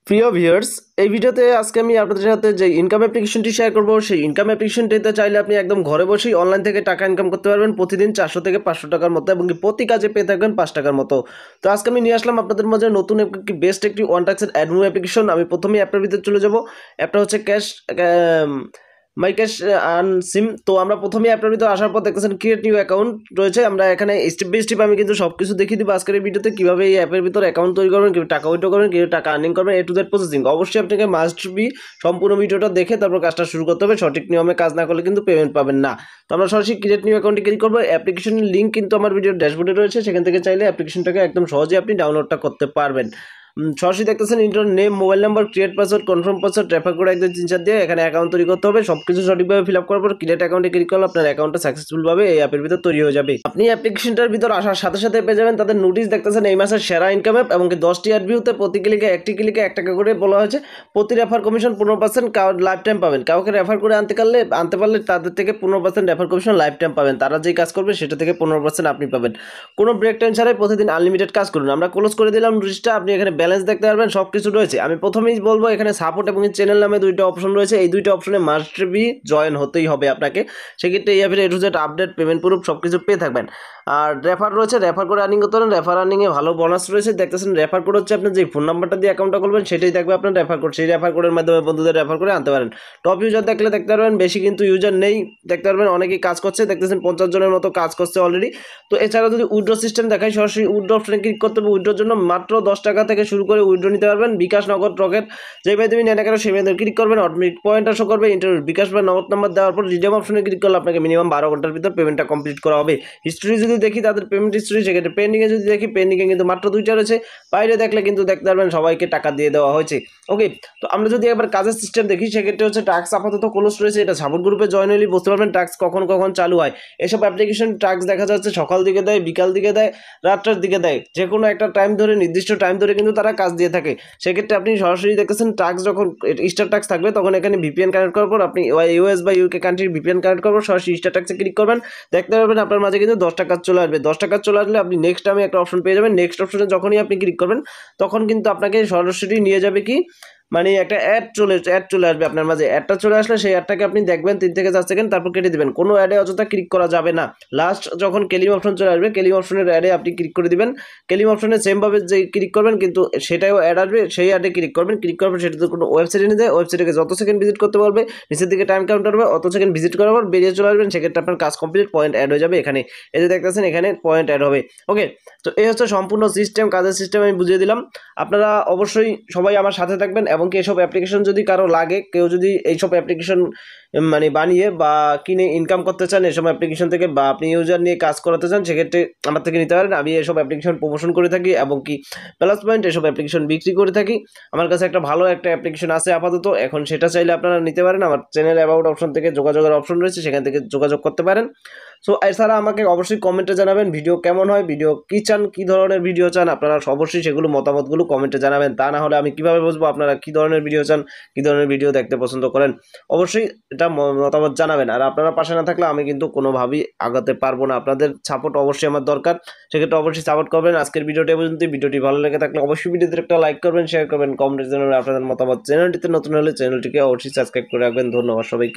প্রিয় ভিউয়ার্স, এই ভিডিওতে আজকে আমি আপনাদের সাথে যে ইনকাম অ্যাপ্লিকেশনটি শেয়ার করব, সেই ইনকাম অ্যাপ্লিকেশনটিতে চাইলে আপনি একদম ঘরে বসেই অনলাইন থেকে টাকা ইনকাম করতে পারবেন প্রতিদিন 400 থেকে 500 টাকার মতো, এবং প্রতি কাজে পেয়ে থাকবেন 5 টাকার মতো। তো আজকে আমি নিয়ে আসলাম আপনাদের মাঝে নতুন একটি বেস্ট একটি ওয়ান টাক্সের অ্যাডমোব অ্যাপ্লিকেশন। আমি প্রথমেই অ্যাপের ভিতরে চলে যাব। অ্যাপটা হচ্ছে মাই ক্যাশ আন সিম। তো আমরা প্রথমেই অ্যাপের ভিতরে আসার পর দেখতেছেন ক্রিয়েট নিউ অ্যাকাউন্ট রয়েছে। আমরা এখানে স্টেপ বাই স্টেপ আমি কিন্তু সব কিছু দেখিয়ে দিব আজকের এই ভিডিওতে, কীভাবে এই অ্যাপের ভিতরে অ্যাকাউন্ট তৈরি করবেন, কীভাবে টাকা উইথড্র করবেন, কীভাবে টাকা আর্নিং করবেন, এ টু জেড প্রসেসিং। অবশ্যই আপনাকে মাস্ট বি সম্পূর্ণ ভিডিওটা দেখে তারপর কাজটা শুরু করতে হবে। সঠিক নিয়মে কাজ না করলে কিন্তু পেমেন্ট পাবেন না। তো আমরা সরাসরি ক্রিয়েট নিউ অ্যাকাউন্টে ক্লিক করবো। অ্যাপ্লিকেশনের লিঙ্ক কিন্তু আমার ভিডিওর ড্যাশবোর্ডে রয়েছে, সেখান থেকে চাইলে অ্যাপ্লিকেশনটাকে একদম সহজে আপনি ডাউনলোডটা করতে পারবেন। সরাসরি দেখতেছেন inter name, mobile number, create password, confirm password, refer code 1 2 3 4 দিয়ে এখানে অ্যাকাউন্ট তৈরি করতে হবে। সব কিছু সঠিকভাবে ফিল আপ করার পর ক্রিয়েট অ্যাকাউন্টে ক্লিক করলে আপনার অ্যাকাউন্টটা সাকসেসফুলভাবে এই অ্যাপের ভিতর তৈরি হয়ে যাবে। আপনি অ্যাপ্লিকেশনটার ভিতর আসার সাথে সাথে পেয়ে যাবেন তাদের নোটিশ। দেখতেছেন এই মাসের সেরা ইনকাম অ্যাপ, এবং 10টি অ্যাড ভিউতে প্রতি ক্লিকে 1টি ক্লিকে 1 টাকা করে বলা হয়েছে। প্রতি রেফার কমিশন 15% লাইফ টাইম পাবেন। কাউকে রেফার করে আনতে পারলে তাদের থেকে 15% রেফার কমিশন লাইফ টাইম পাবেন। তারা যেই কাজ করবে সেটা থেকে 15% আপনি পাবেন। কোনো ব্রেক টাইম ছাড়াই প্রতিদিন আনলিমিটেড কাজ করুন। আমরা ক্লোজ করে দিলাম নোটিশটা। আপনি এখানে ব্যালেন্স দেখতে পারবেন, সব কিছু রয়েছে। আমি প্রথমেই বলবো এখানে সাপোর্ট এবং চ্যানেল নামে দুইটা অপশন রয়েছে। এই দুইটা অপশনে মাস্ট বি জয়েন হতেই হবে আপনাকে। সেক্ষেত্রে এই অ্যাপের A to Z update, payment proof সব কিছু পেয়ে থাকবেন। আর রেফার রয়েছে, রেফার করে আর্নিং করতে পারেন। রেফার আর্নিংয়ে ভালো বোনাস রয়েছে। দেখতেছেন রেফার কোড হচ্ছে আপনি যে ফোন নাম্বারটা দিয়ে অ্যাকাউন্টটা করবেন সেটাই থাকবে আপনার রেফার কোড। সেই রেফার কোডের মাধ্যমে বন্ধুদের রেফার করে আনতে পারেন। টপ ইউজার দেখলে দেখতে পারবেন, বেশি কিন্তু ইউজার নেই, দেখতে পারবেন অনেকেই কাজ করছে। দেখতেছেন 50 জনের মতো কাজ করছে অলরেডি। তো এছাড়া যদি উইথড্র সিস্টেম দেখায়, সরাসরি উইথড্র অপশনে ক্লিক করতে হবে। উইথড্রোর জন্য মাত্র 10 টাকা থেকে শুরু করে উইথড্র নিতে পারবেন। বিকাশ, নগদ, রকেট যেই মাধ্যমে নেন না কেন সেই মাধ্যমে ক্লিক করবেন। অটোমেটিক পয়েন্ট শো করবে। ইন্টারভিউ বিকাশ বা নগদ নাম্বার দেওয়ার পর রিডিম অপশনে ক্লিক করলে আপনাকে মিনিমাম 12 ঘন্টার ভিতর পেমেন্টটা কমপ্লিট করা হবে। হিস্ট্রি যদি দেখি তাদের পেমেন্ট হিস্ট্রি, সেক্ষেত্রে পেন্ডিংয়ে যদি দেখি, পেন্ডিংয়ে কিন্তু মাত্র 2টা রয়েছে। বাইরে দেখলে কিন্তু দেখতে পারবেন সবাইকে টাকা দিয়ে দেওয়া হয়েছে। ওকে, তো আমরা যদি একবার কাজের সিস্টেম দেখি, সেক্ষেত্রে হচ্ছে টাস্ক আপাতত ক্লোজ রয়েছে। এটা সাপোর্ট গ্রুপে জয়েন হলেই বুঝতে পারবেন টাস্ক কখন কখন চালু হয়। এসব অ্যাপ্লিকেশন টাস্ক দেখা যাচ্ছে সকাল দিকে দেয়, বিকাল দিকে দেয়, রাত্রের দিকে দেয়। যে কোনো একটা টাইম ধরে, নির্দিষ্ট টাইম ধরে কিন্তু তারা কাজ দিয়ে থাকে। সেক্ষেত্রে আপনি সরাসরি দেখতেছেন টাস্ক যখন স্টার টাস্ক থাকবে তখন এখানে ভিপিএন কানেক্ট করার পর আপনি ইউএস বা ইউকে কান্ট্রির ভিপিএন কানেক্ট করার পর সরাসরি স্টার টাস্কে ক্লিক করবেন। দেখতে পারবেন আপনার মাঝে কিন্তু 10 টাকা চলে আসবে। 10 টাকা চলে আসলে আপনি নেক্সট আমি একটা অপশন পেয়ে যাবেন। নেক্সট অপশনে যখনই আপনি ক্লিক করবেন তখন কিন্তু আপনাকে সরাসরি নিয়ে যাবে কি, মানে একটা অ্যাড চলে আসবে আপনার মাঝে। অ্যাডটা চলে আসলে সেই অ্যাডটাকে আপনি দেখবেন 3 থেকে 4 সেকেন্ড, তারপর কেটে দিবেন। কোনো অ্যাডে অযথা ক্লিক করা যাবে না। লাস্ট যখন কেলিম অপশন চলে আসবে, কেলিম অপশনের অ্যাডে আপনি ক্লিক করে দিবেন। কেলিম অপশনে সেমভাবে যে ক্লিক করবেন কিন্তু সেটাও অ্যাড আসবে, সেই অ্যাডে ক্লিক করবেন। ক্লিক করবেন সেটাতে কোনো ওয়েবসাইটে নিয়ে যায়। ওয়েবসাইটে যত সেকেন্ড ভিজিট করতে পারবে, নিচের দিকে টাইম কাউন্টার হবে, অত সেকেন্ড ভিজিট করার পর বেরিয়ে চলে আসবেন। সেক্ষেত্রে আপনার কাজ কমপ্লিট, পয়েন্ট অ্যাড হয়ে যাবে। এখানে এই যে দেখতেছেন এখানে পয়েন্ট অ্যাড হবে। ওকে, তো এই হচ্ছে সম্পূর্ণ সিস্টেম, কাজের সিস্টেম আমি বুঝিয়ে দিলাম। আপনারা অবশ্যই সবাই আমার সাথে থাকবেন, এবং কি এসব অ্যাপ্লিকেশন যদি কারো লাগে, কেউ যদি এইসব অ্যাপ্লিকেশন মানে বানিয়ে বা কিনে ইনকাম করতে চান এসব অ্যাপ্লিকেশন থেকে, বা আপনি ইউজার নিয়ে কাজ করাতে চান, সেক্ষেত্রে আমার থেকে নিতে পারেন। আমি এসব অ্যাপ্লিকেশন প্রমোশন করে থাকি, এবং কি প্লাস পয়েন্ট এসব অ্যাপ্লিকেশন বিক্রি করে থাকি। আমার কাছে একটা ভালো একটা অ্যাপ্লিকেশন আছে আপাতত, এখন সেটা চাইলে আপনারা নিতে পারেন। আমার চ্যানেল অ্যাবাউট অপশন থেকে যোগাযোগের অপশন রয়েছে, সেখান থেকে যোগাযোগ করতে পারেন। সো এছাড়া আমাকে অবশ্যই কমেন্টে জানাবেন ভিডিও কেমন হয়, ভিডিও কী চান, কী ধরনের ভিডিও চান আপনারা, অবশ্যই সেগুলো মতামতগুলো কমেন্টে জানাবেন। তা না হলে আমি কীভাবে বুঝবো আপনারা কী ধরনের ভিডিও চান, কী ধরনের ভিডিও দেখতে পছন্দ করেন। অবশ্যই এটা মতামত জানাবেন। আর আপনারা পাশে না থাকলে আমি কিন্তু কোনোভাবেই আগাতে পারবো না। আপনাদের সাপোর্ট অবশ্যই আমার দরকার, সেক্ষেত্রে অবশ্যই সাপোর্ট করবেন। আজকের ভিডিওটি পর্যন্ত। ভিডিওটি ভালো লেগে থাকলে অবশ্যই ভিডিওতে একটা লাইক করবেন, শেয়ার করবেন, কমেন্টে জানাবেন আপনাদের মতামত। চ্যানেলটিতে নতুন হলে চ্যানেলটিকে অবশ্যই সাবস্ক্রাইব করে রাখবেন। ধন্যবাদ সবাইকে।